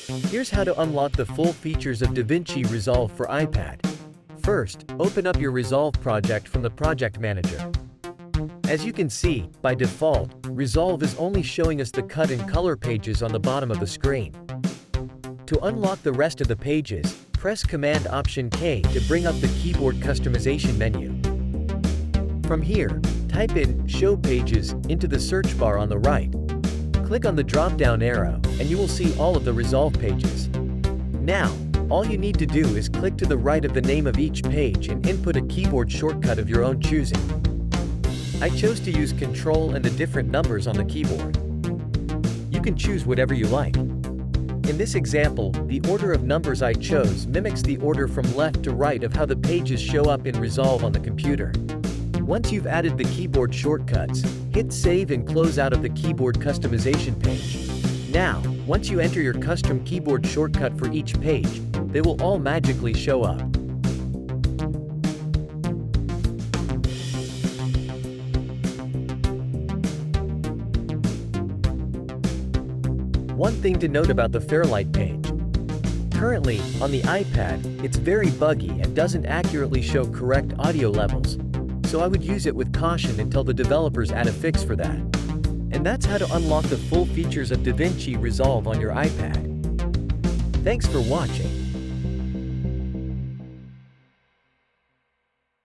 Here's how to unlock the full features of DaVinci Resolve for iPad. First, open up your Resolve project from the Project Manager. As you can see, by default, Resolve is only showing us the cut and color pages on the bottom of the screen. To unlock the rest of the pages, press Command-Option-K to bring up the keyboard customization menu. From here, type in Show Pages into the search bar on the right. Click on the drop-down arrow, and you will see all of the Resolve pages. Now, all you need to do is click to the right of the name of each page and input a keyboard shortcut of your own choosing. I chose to use Control and the different numbers on the keyboard. You can choose whatever you like. In this example, the order of numbers I chose mimics the order from left to right of how the pages show up in Resolve on the computer. Once you've added the keyboard shortcuts, hit Save and close out of the keyboard customization page. Now, once you enter your custom keyboard shortcut for each page, they will all magically show up. One thing to note about the Fairlight page. Currently, on the iPad, it's very buggy and doesn't accurately show correct audio levels, so I would use it with caution until the developers add a fix for that. And that's how to unlock the full features of DaVinci Resolve on your iPad. Thanks for watching.